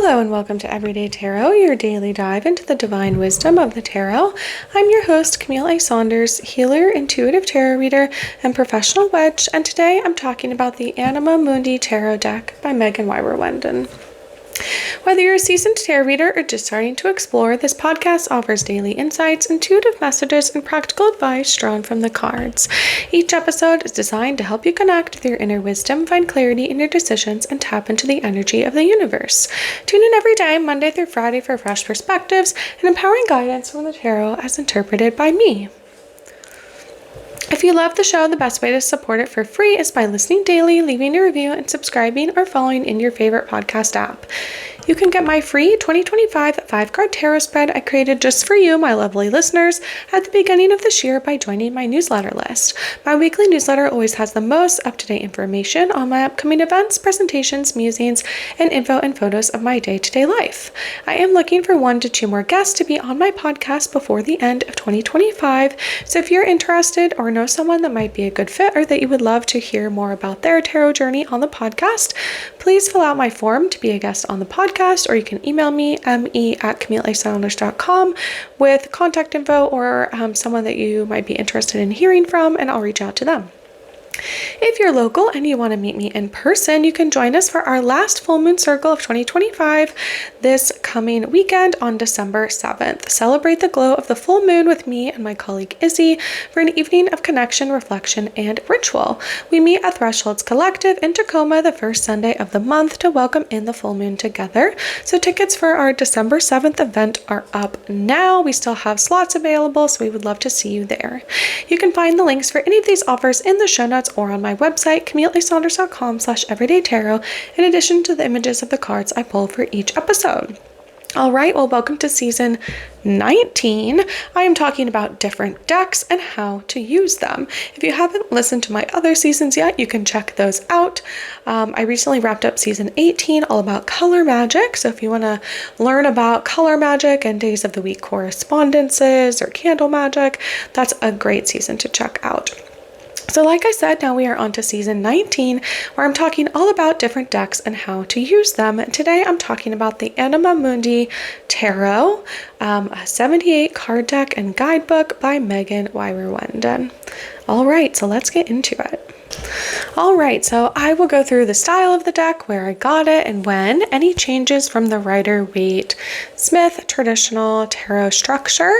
Hello and welcome to Everyday Tarot, your daily dive into the divine wisdom of the tarot. I'm your host, Camille A. Saunders, healer, intuitive tarot reader, and professional witch, and today I'm talking about the Anima Mundi Tarot deck by Wyreweden. Whether you're a seasoned tarot reader or just starting to explore, this podcast offers daily insights, intuitive messages, and practical advice drawn from the cards. Each episode is designed to help you connect with your inner wisdom, find clarity in your decisions, and tap into the energy of the universe. Tune in every day, Monday through Friday, for fresh perspectives and empowering guidance from the tarot as interpreted by me. If you love the show, the best way to support it for free is by listening daily, leaving a review, and subscribing or following in your favorite podcast app. You can get my free 2025 5-card tarot spread I created just for you, my lovely listeners, at the beginning of this year by joining my newsletter list. My weekly newsletter always has the most up-to-date information on my upcoming events, presentations, musings, and info and photos of my day-to-day life. I am looking for 1 to 2 more guests to be on my podcast before the end of 2025, so if you're interested or know someone that might be a good fit or that you would love to hear more about their tarot journey on the podcast, please fill out my form to be a guest on the podcast, or you can email me, me@camilleasaunders.com, with contact info or someone that you might be interested in hearing from, and I'll reach out to them. If you're local and you want to meet me in person, you can join us for our last full moon circle of 2025 this coming weekend on December 7th. Celebrate the glow of the full moon with me and my colleague Izzy for an evening of connection, reflection, and ritual. We meet at Thresholds Collective in Tacoma the first Sunday of the month to welcome in the full moon together. So tickets for our December 7th event are up now. We still have slots available, so we would love to see you there. You can find the links for any of these offers in the show notes or on my website, camilleasaunders.com/everydaytarot, in addition to the images of the cards I pull for each episode. All right, well, welcome to season 19. I am talking about different decks and how to use them. If you haven't listened to my other seasons yet, you can check those out. I recently wrapped up season 18, all about color magic. So if you want to learn about color magic and days of the week correspondences or candle magic, that's a great season to check out. So like I said, now we are on to season 19, where I'm talking all about different decks and how to use them. And today I'm talking about the Anima Mundi Tarot, a 78 card deck and guidebook by Wyreweden. All right, so let's get into it. All right, so I will go through the style of the deck, where I got it and when, any changes from the Rider-Waite Smith traditional tarot structure,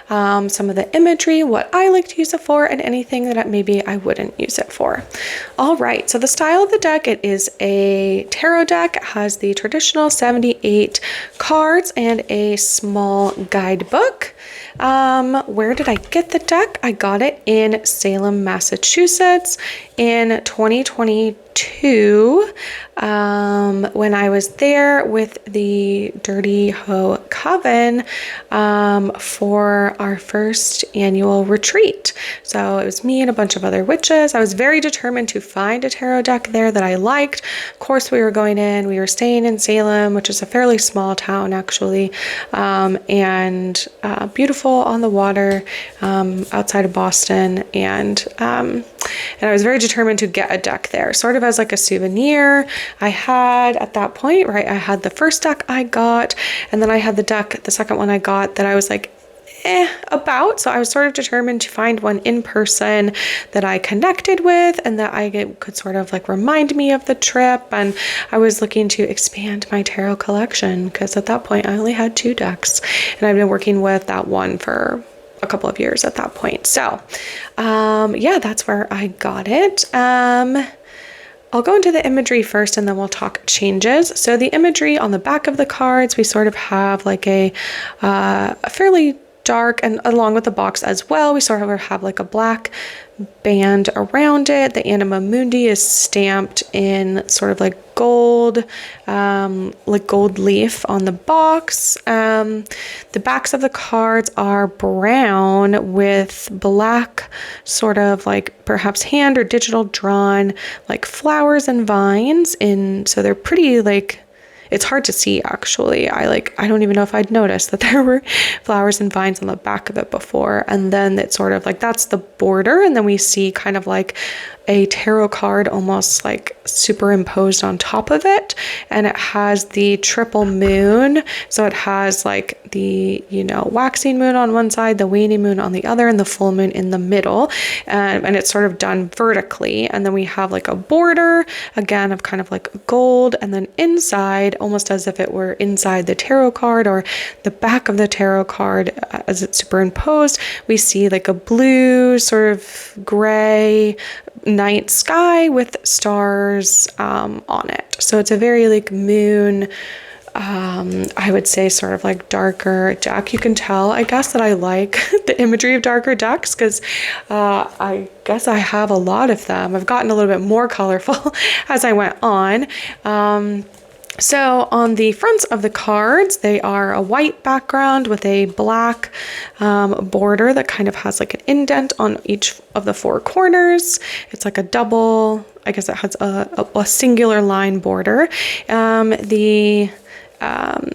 some of the imagery, what I like to use it for, and anything that maybe I wouldn't use it for. All right, so the style of the deck, it is a tarot deck. It has the traditional 78 cards and a small guidebook. Where did I get the deck? I got it in Salem, Massachusetts in 2022, when I was there with the Dirty Hoe Coven for our first annual retreat. So it was me and a bunch of other witches. I was very determined to find a tarot deck there that I liked. Of course, we were staying in Salem, which is a fairly small town actually, and beautiful on the water, outside of Boston, and I was very determined to get a deck there, sort of as like a souvenir. I had at that point, right, I had the first deck I got, and then I had the second one I got that I was like, about. So I was sort of determined to find one in person that I connected with and that could sort of like remind me of the trip. And I was looking to expand my tarot collection because at that point I only had 2 decks, and I've been working with that one for a couple of years at that point. So yeah, that's where I got it. I'll go into the imagery first and then we'll talk changes. So the imagery on the back of the cards, we sort of have like a fairly dark, and along with the box as well, we sort of have like a black band around it. The Anima Mundi is stamped in sort of like gold leaf on the box. The backs of the cards are brown with black sort of like perhaps hand or digital drawn like flowers and vines in, so they're pretty like, it's hard to see actually. I don't even know if I'd noticed that there were flowers and vines on the back of it before. And then it's sort of like, that's the border. And then we see kind of like a tarot card almost like superimposed on top of it, and it has the triple moon. So it has like the, you know, waxing moon on one side, the waning moon on the other, and the full moon in the middle, and it's sort of done vertically. And then we have like a border again of kind of like gold, and then inside, almost as if it were inside the tarot card or the back of the tarot card as it's superimposed, we see like a blue sort of gray night sky with stars on it. So it's a very like moon, I would say sort of like darker deck. You can tell, I guess, that I like the imagery of darker decks because I guess I have a lot of them. I've gotten a little bit more colorful as I went on. So on the fronts of the cards, they are a white background with a black border that kind of has like an indent on each of the four corners. It's like a double, I guess it has a singular line border. The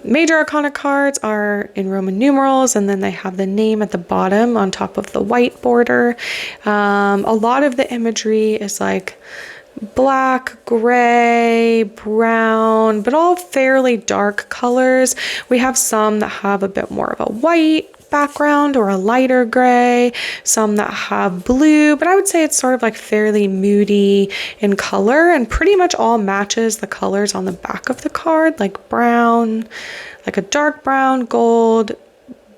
major arcana cards are in Roman numerals, and then they have the name at the bottom on top of the white border. A lot of the imagery is like black, gray, brown, but all fairly dark colors. We have some that have a bit more of a white background or a lighter gray, some that have blue, but I would say it's sort of like fairly moody in color and pretty much all matches the colors on the back of the card, like brown, like a dark brown, gold,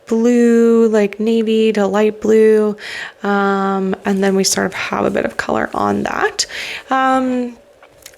blue, like navy to light blue, and then we sort of have a bit of color on that.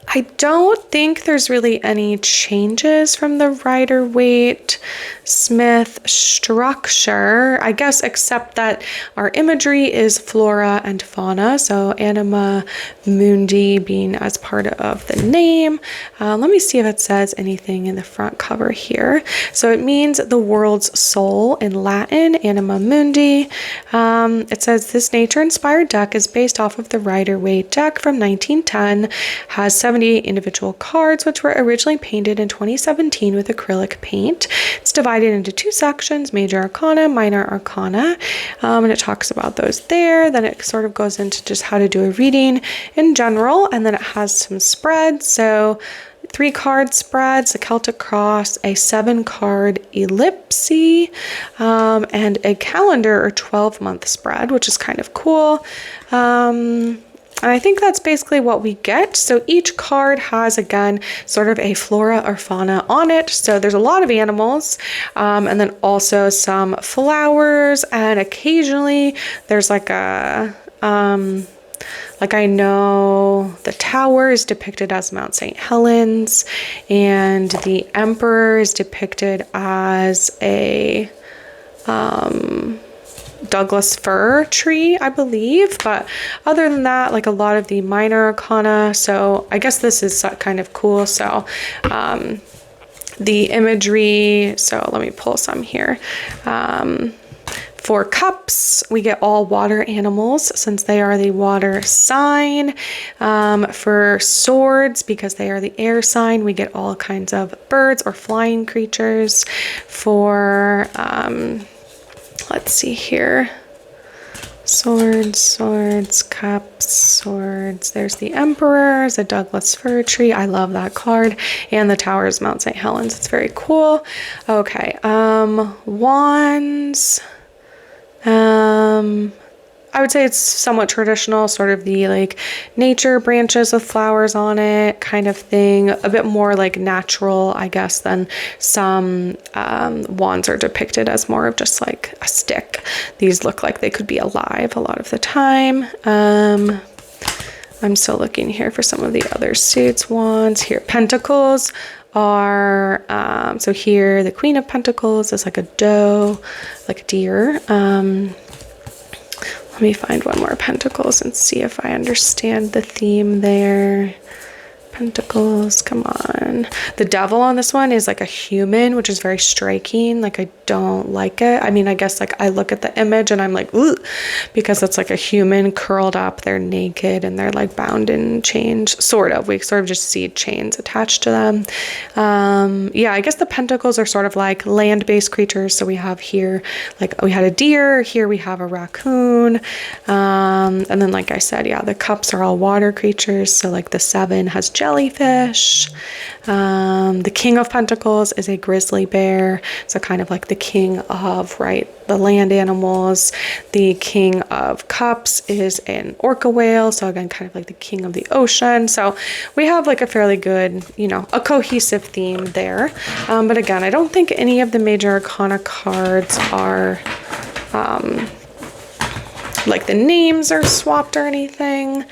I don't think there's really any changes from the Rider-Waite Smith structure, I guess, except that our imagery is flora and fauna, so Anima Mundi being as part of the name. Let me see if it says anything in the front cover here. So it means the world's soul in Latin, Anima Mundi. It says this nature-inspired deck is based off of the Rider-Waite deck from 1910, has 78 individual cards, which were originally painted in 2017 with acrylic paint. It's divided into two sections, major arcana, minor arcana, and it talks about those there. Then it sort of goes into just how to do a reading in general, and then it has some spreads. So 3 card spreads, a Celtic cross, a 7-card ellipse, and a calendar or 12-month spread, which is kind of cool. And I think that's basically what we get. So each card has, again, sort of a flora or fauna on it. So there's a lot of animals, and then also some flowers, and occasionally there's like a, like I know the tower is depicted as Mount St. Helens, and the emperor is depicted as a, Douglas fir tree, I believe. But other than that, like a lot of the minor arcana. So I guess this is kind of cool. So the imagery, so let me pull some here. For cups, we get all water animals since they are the water sign. For swords, because they are the air sign, we get all kinds of birds or flying creatures. For let's see here. Swords, cups, swords. There's the Emperor, there's a Douglas fir tree. I love that card. And the tower is Mount St. Helens. It's very cool. Okay, wands. I would say it's somewhat traditional, sort of the like nature branches with flowers on it kind of thing. A bit more like natural, I guess, than some wands are depicted as more of just like a stick. These look like they could be alive a lot of the time. I'm still looking here for some of the other suits. Wands here. Pentacles are, so here the Queen of Pentacles is like a doe, like a deer. Let me find one more Pentacles and see if I understand the theme there. Pentacles, come on. The Devil on this one is like a human, which is very striking. Like, I don't like it. I mean, I guess like I look at the image and I'm like, ooh, because it's like a human curled up, they're naked and they're like bound in chains, sort of. We sort of just see chains attached to them. Yeah, I guess the Pentacles are sort of like land-based creatures. So we have here, like we had a deer, here we have a raccoon. And then, like I said, yeah, the Cups are all water creatures. So like the 7 has jellyfish. The King of Pentacles is a grizzly bear. So kind of like the king of, right, the land animals. The King of Cups is an orca whale. So again, kind of like the king of the ocean. So we have like a fairly good, you know, a cohesive theme there. But again, I don't think any of the major arcana cards are like the names are swapped or anything.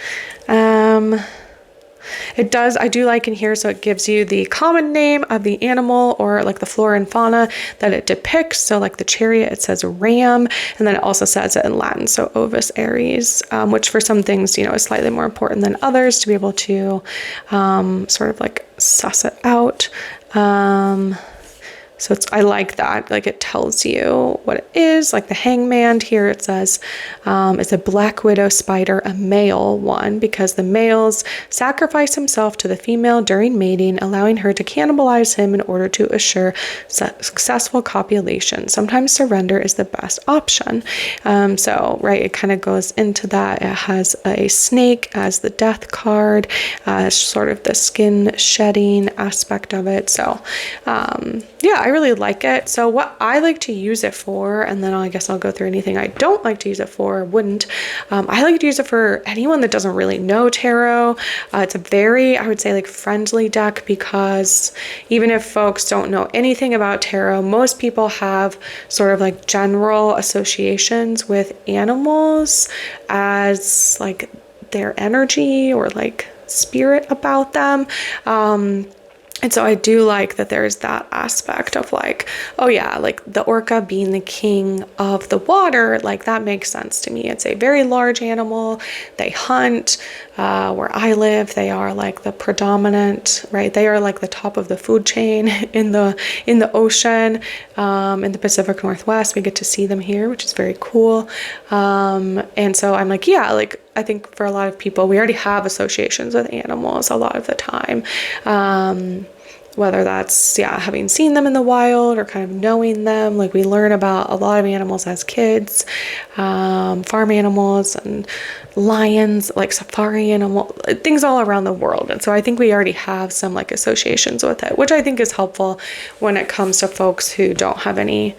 I do like in here, so it gives you the common name of the animal or like the flora and fauna that it depicts. So like the chariot, it says ram, and then it also says it in Latin, so Ovis Aries, which for some things, you know, is slightly more important than others to be able to sort of like suss it out. So I like that, like it tells you what it is. Like the Hangman here, it says it's a black widow spider, a male one, because the males sacrifice himself to the female during mating, allowing her to cannibalize him in order to assure successful copulation. Sometimes surrender is the best option. So, right, it kind of goes into that. It has a snake as the death card, sort of the skin shedding aspect of it. So, yeah, I really like it. So what I like to use it for, and then I guess I'll go through anything I don't like to use it for, wouldn't. I like to use it for anyone that doesn't really know tarot. It's a very, I would say, like friendly deck, because even if folks don't know anything about tarot, most people have sort of like general associations with animals as like their energy or like spirit about them. And so I do like that there's that aspect of like, oh yeah, like the orca being the king of the water, like that makes sense to me. It's a very large animal. They hunt. Where I live, they are like the predominant, right? They are like the top of the food chain in the ocean. In the Pacific Northwest, we get to see them here, which is very cool. And so I'm like, yeah, like I think for a lot of people, we already have associations with animals a lot of the time. Whether that's, yeah, having seen them in the wild or kind of knowing them. Like we learn about a lot of animals as kids, farm animals and lions, like safari animal, things all around the world. And so I think we already have some like associations with it, which I think is helpful when it comes to folks who don't have any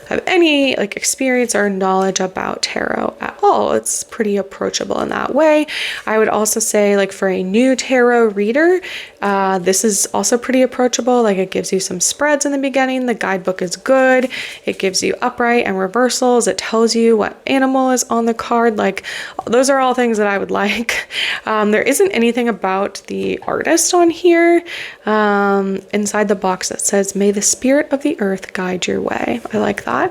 like experience or knowledge about tarot at all. It's pretty approachable in that way. I would also say, like for a new tarot reader, this is also pretty approachable. Like it gives you some spreads in the beginning. The guidebook is good. It gives you upright and reversals. It tells you what animal is on the card. Like those are all things that I would like. There isn't anything about the artist on here. Inside the box that says, "May the spirit of the earth guide your way." I like that.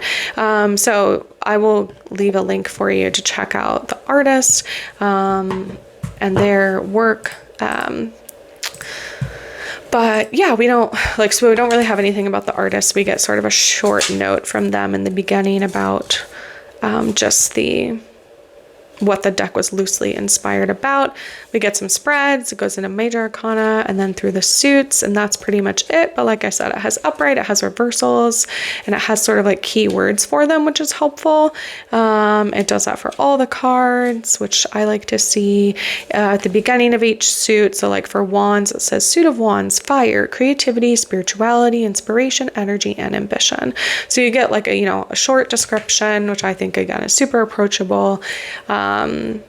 So I will leave a link for you to check out the artist and their work. But yeah, we don't really have anything about the artist. We get sort of a short note from them in the beginning about just what the deck was loosely inspired about. We get some spreads, it goes into major arcana and then through the suits, and that's pretty much it. But like I said, it has upright, it has reversals, and it has sort of like keywords for them, which is helpful. It does that for all the cards, which I like to see at the beginning of each suit. So like for wands, it says suit of wands, fire, creativity, spirituality, inspiration, energy, and ambition. So you get like a short description, which I think again is super approachable.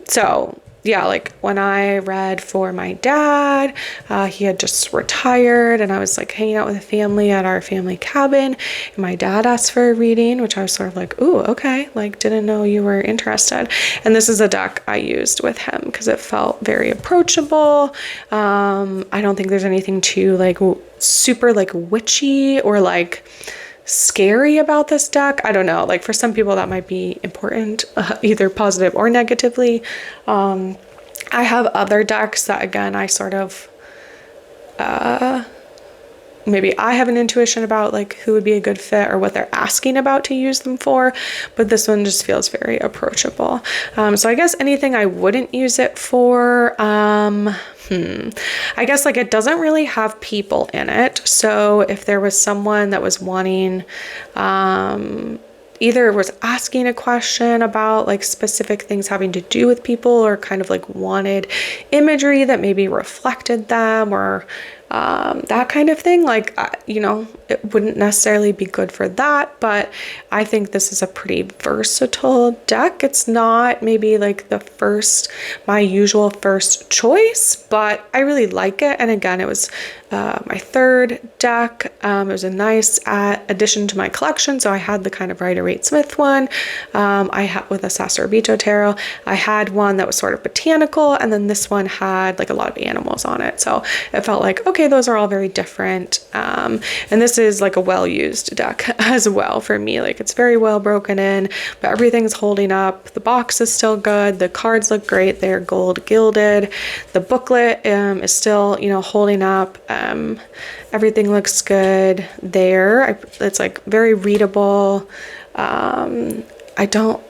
So yeah, like when I read for my dad, he had just retired and I was like hanging out with the family at our family cabin, and my dad asked for a reading, which I was sort of like, ooh, okay, like didn't know you were interested. And this is a deck I used with him because it felt very approachable. I don't think there's anything too like super like witchy or like scary about this deck. I don't know, like for some people that might be important, either positive or negatively. I have other decks that again I sort of maybe I have an intuition about like who would be a good fit or what they're asking about to use them for, but this one just feels very approachable. So I guess anything I wouldn't use it for, I guess like it doesn't really have people in it. So if there was someone that was wanting, either was asking a question about like specific things having to do with people, or kind of like wanted imagery that maybe reflected them, or that kind of thing, like, you know, it wouldn't necessarily be good for that, but I think this is a pretty versatile deck. It's not maybe like my usual first choice, but I really like it. And again, it was my third deck. It was a nice addition to my collection. So I had the kind of Rider-Waite-Smith one. I had with a Sassorabito tarot. I had one that was sort of botanical, and then this one had like a lot of animals on it. So it felt like, okay, those are all very different. And this is like a well-used deck as well for me. Like it's very well broken in, but everything's holding up. The box is still good. The cards look great. They're gold gilded. The booklet is still, you know, holding up. Everything looks good there. It's like very readable. I don't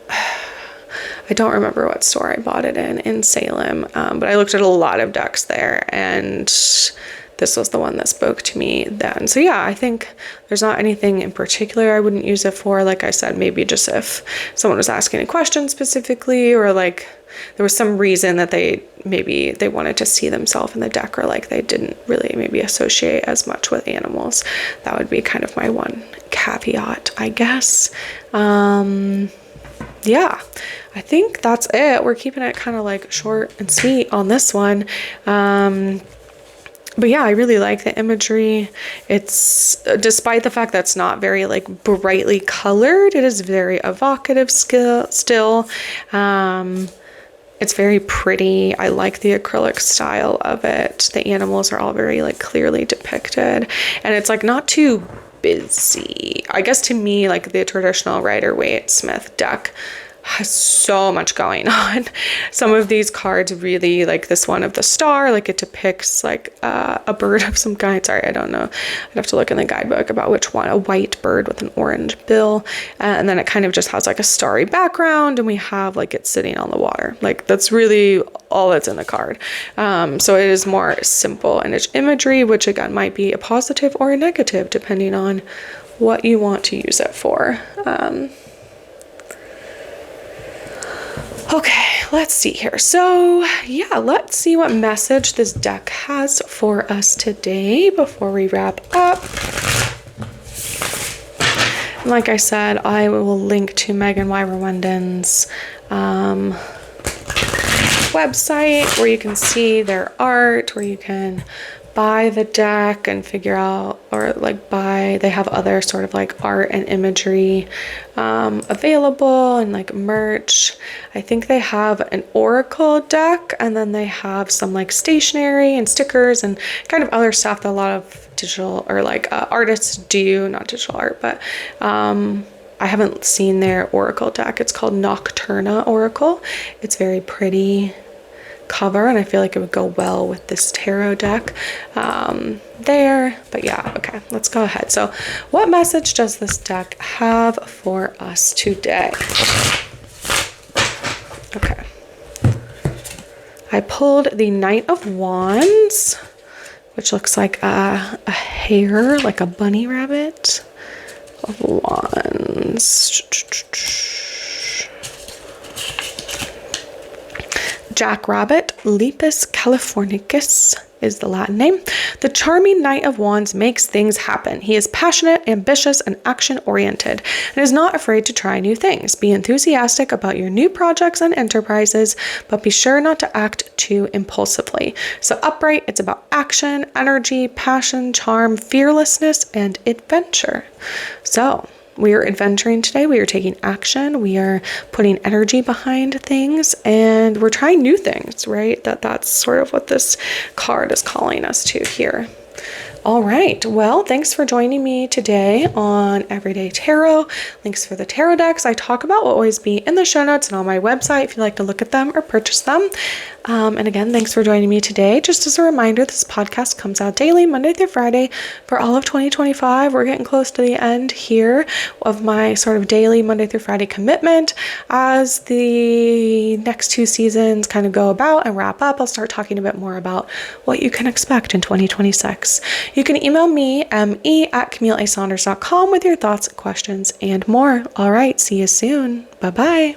remember what store I bought it in Salem, but I looked at a lot of decks there, and this was the one that spoke to me then. So yeah, I think there's not anything in particular I wouldn't use it for. Like I said, maybe just if someone was asking a question specifically, or like there was some reason that they wanted to see themselves in the deck, or like they didn't really maybe associate as much with animals. That would be kind of my one caveat, I guess. Yeah, I think that's it. We're keeping it kind of like short and sweet on this one. But yeah, I really like the imagery. It's, despite the fact that it's not very like brightly colored, it is very evocative still. It's very pretty. I like the acrylic style of it. The animals are all very like clearly depicted, and it's like not too busy. I guess to me, like the traditional Rider-Waite-Smith deck has so much going on. Some of these cards really, like this one of the star, like it depicts like a bird of some kind. Sorry, I don't know. I'd have to look in the guidebook about which one. A white bird with an orange bill. And then it kind of just has like a starry background, and we have like it sitting on the water. Like that's really all that's in the card. So it is more simple in its imagery, which again might be a positive or a negative depending on what you want to use it for. Okay, let's see here. So yeah, let's see what message this deck has for us today before we wrap up. Like I said, I will link to Megan Wyrewenden's website where you can see their art, where you can buy the deck and figure out, or like they have other sort of like art and imagery available, and like merch. I think they have an oracle deck, and then they have some like stationery and stickers and kind of other stuff that a lot of digital or like artists do, not digital art, but I haven't seen their oracle deck. It's called Nocturna Oracle. It's very pretty cover, and I feel like it would go well with this tarot deck there. But yeah, okay, let's go ahead. So what message does this deck have for us today? Okay, I pulled the Knight of Wands, which looks like a hare, like a bunny rabbit of wands. Jackrabbit, Lepus californicus is the Latin name. The charming Knight of Wands makes things happen. He is passionate, ambitious, and action-oriented, and is not afraid to try new things. Be enthusiastic about your new projects and enterprises, but be sure not to act too impulsively. So upright, it's about action, energy, passion, charm, fearlessness, and adventure. So we are adventuring today. We are taking action. We are putting energy behind things, and we're trying new things, right? That's sort of what this card is calling us to here. All right. Well, thanks for joining me today on Everyday Tarot. Links for the tarot decks I talk about will always be in the show notes and on my website if you'd like to look at them or purchase them. And again, thanks for joining me today. Just as a reminder, this podcast comes out daily, Monday through Friday, for all of 2025. We're getting close to the end here of my sort of daily Monday through Friday commitment. As the next 2 seasons kind of go about and wrap up, I'll start talking a bit more about what you can expect in 2026. You can email me, me@CamilleASaunders.com with your thoughts, questions, and more. All right, see you soon. Bye-bye.